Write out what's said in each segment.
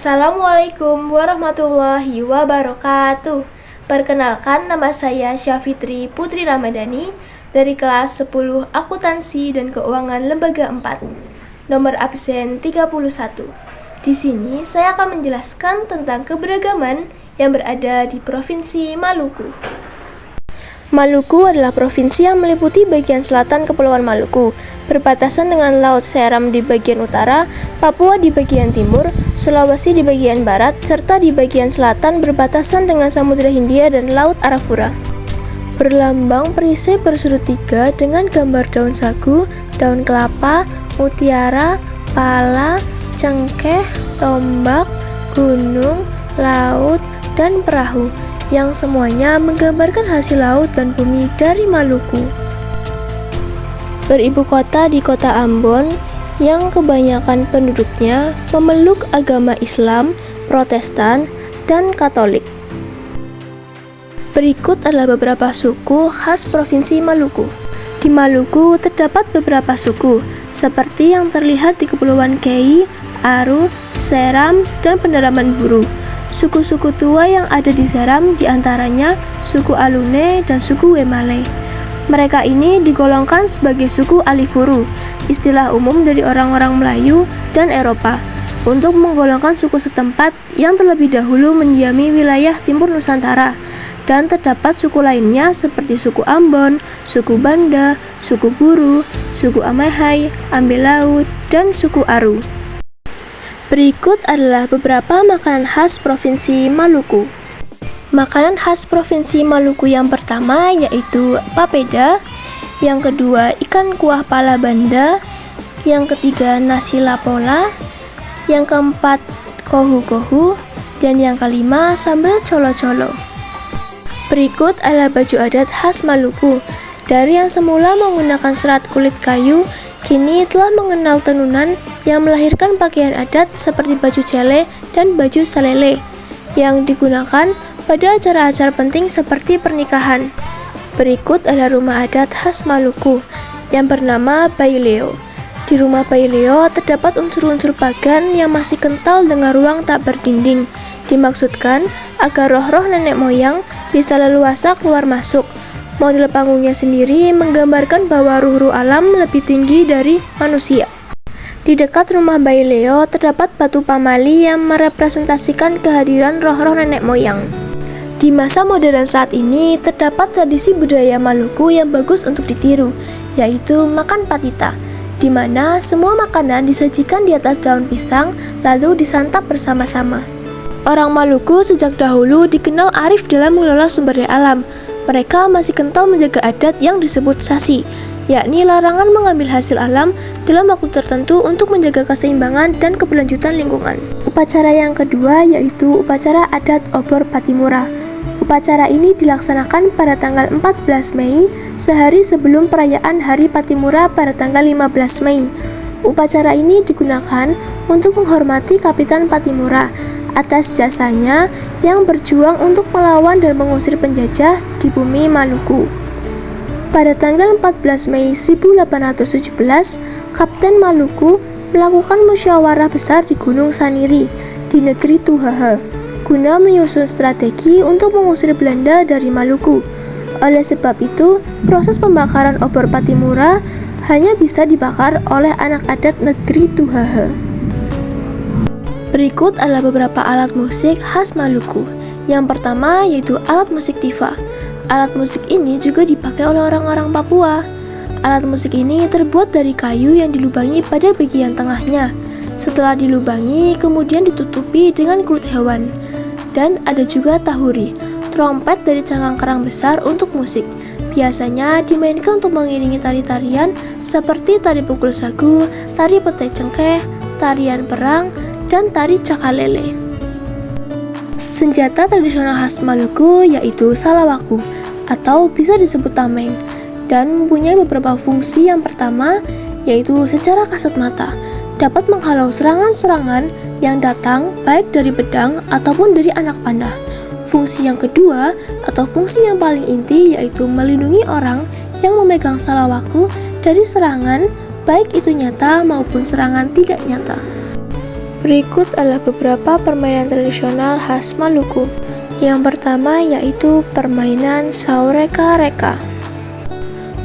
Assalamualaikum warahmatullahi wabarakatuh. Perkenalkan, nama saya Syafitri Putri Ramadhani dari kelas 10 Akuntansi dan Keuangan Lembaga 4, nomor absen 31. Di sini saya akan menjelaskan tentang keberagaman yang berada di Provinsi Maluku. Maluku adalah provinsi yang meliputi bagian selatan Kepulauan Maluku, berbatasan dengan Laut Seram di bagian utara, Papua di bagian timur, Sulawesi di bagian barat, serta di bagian selatan berbatasan dengan Samudra Hindia dan Laut Arafura. Berlambang perisai bersudut 3 dengan gambar daun sagu, daun kelapa, mutiara, pala, cengkeh, tombak, gunung, laut, dan perahu, yang semuanya menggambarkan hasil laut dan bumi dari Maluku. Beribu kota di kota Ambon, yang kebanyakan penduduknya memeluk agama Islam, Protestan, dan Katolik. Berikut adalah beberapa suku khas Provinsi Maluku. Di Maluku terdapat beberapa suku, seperti yang terlihat di Kepulauan Kei, Aru, Seram, dan Pedalaman Buru. Suku-suku tua yang ada di Seram diantaranya suku Alune dan suku Wemale. Mereka ini digolongkan sebagai suku Alifuru, istilah umum dari orang-orang Melayu dan Eropa, untuk menggolongkan suku setempat yang terlebih dahulu mendiami wilayah timur Nusantara. Dan terdapat suku lainnya seperti suku Ambon, suku Banda, suku Buru, suku Amehai, Ambelau, dan suku Aru. Berikut adalah beberapa makanan khas Provinsi Maluku. Makanan khas Provinsi Maluku yang pertama yaitu papeda, yang kedua ikan kuah pala banda, yang ketiga nasi lapola, yang keempat kohu-kohu, dan yang kelima sambal colo-colo. Berikut adalah baju adat khas Maluku. Dari yang semula menggunakan serat kulit kayu, kini telah mengenal tenunan yang melahirkan pakaian adat seperti baju cele dan baju salele yang digunakan pada acara-acara penting seperti pernikahan. Berikut adalah rumah adat khas Maluku yang bernama Baileo. Di rumah Baileo terdapat unsur-unsur pagan yang masih kental dengan ruang tak berdinding. Dimaksudkan agar roh-roh nenek moyang bisa leluasa keluar masuk. Model panggungnya sendiri menggambarkan bahwa ruh-ruh alam lebih tinggi dari manusia. Di dekat rumah Baileo terdapat batu pamali yang merepresentasikan kehadiran roh-roh nenek moyang. Di masa modern saat ini terdapat tradisi budaya Maluku yang bagus untuk ditiru, yaitu makan patita, di mana semua makanan disajikan di atas daun pisang lalu disantap bersama-sama. Orang Maluku sejak dahulu dikenal arif dalam mengelola sumber daya alam. Mereka masih kental menjaga adat yang disebut sasi, yakni larangan mengambil hasil alam dalam waktu tertentu untuk menjaga keseimbangan dan keberlanjutan lingkungan. Upacara yang kedua yaitu upacara adat obor Patimura. Upacara ini dilaksanakan pada tanggal 14 Mei, sehari sebelum perayaan Hari Patimura pada tanggal 15 Mei. Upacara ini digunakan untuk menghormati Kapitan Patimura atas jasanya yang berjuang untuk melawan dan mengusir penjajah di bumi Maluku. Pada tanggal 14 Mei 1817, Kapten Maluku melakukan musyawarah besar di Gunung Saniri di negeri Tuhaha guna menyusun strategi untuk mengusir Belanda dari Maluku. Oleh sebab itu, proses pembakaran obor Patimura hanya bisa dibakar oleh anak adat negeri Tuhaha. Berikut adalah beberapa alat musik khas Maluku. Yang pertama yaitu alat musik tifa. Alat musik ini juga dipakai oleh orang-orang Papua. Alat musik ini terbuat dari kayu yang dilubangi pada bagian tengahnya. Setelah dilubangi, kemudian ditutupi dengan kulit hewan. Dan ada juga tahuri, trompet dari cangkang kerang besar untuk musik. Biasanya dimainkan untuk mengiringi tari-tarian seperti tari pukul sagu, tari petai cengkeh, tarian perang, dan tari cakalele. Senjata tradisional khas Maluku yaitu salawaku atau bisa disebut tameng, dan mempunyai beberapa fungsi. Yang pertama yaitu secara kasat mata dapat menghalau serangan-serangan yang datang baik dari pedang ataupun dari anak panah. Fungsi yang kedua atau fungsi yang paling inti yaitu melindungi orang yang memegang salawaku dari serangan baik itu nyata maupun serangan tidak nyata. Berikut adalah beberapa permainan tradisional khas Maluku. Yang pertama yaitu permainan saureka-reka.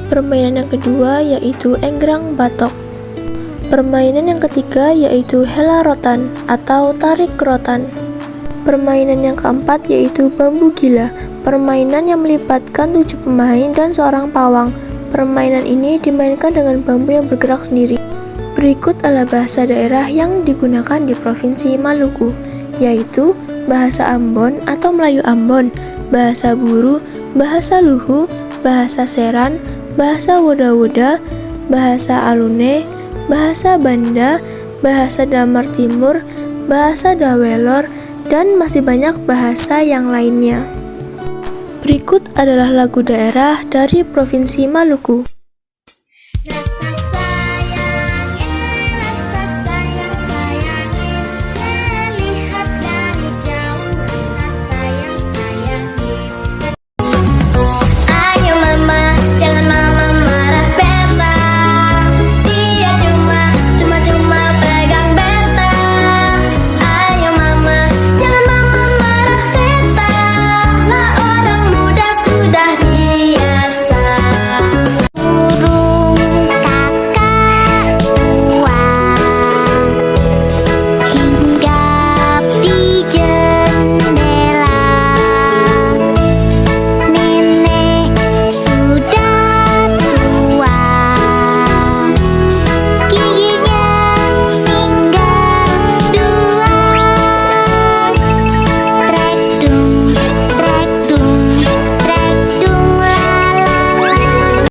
Permainan yang kedua yaitu enggrang batok. Permainan yang ketiga yaitu hela rotan atau tarik rotan. Permainan yang keempat yaitu bambu gila. Permainan yang melibatkan 7 pemain dan seorang pawang. Permainan ini dimainkan dengan bambu yang bergerak sendiri. Berikut adalah bahasa daerah yang digunakan di Provinsi Maluku, yaitu bahasa Ambon atau Melayu Ambon, bahasa Buru, bahasa Luhu, bahasa Seran, bahasa Woda-Woda, bahasa Alune, bahasa Banda, bahasa Damar Timur, bahasa Dawelor, dan masih banyak bahasa yang lainnya. Berikut adalah lagu daerah dari Provinsi Maluku.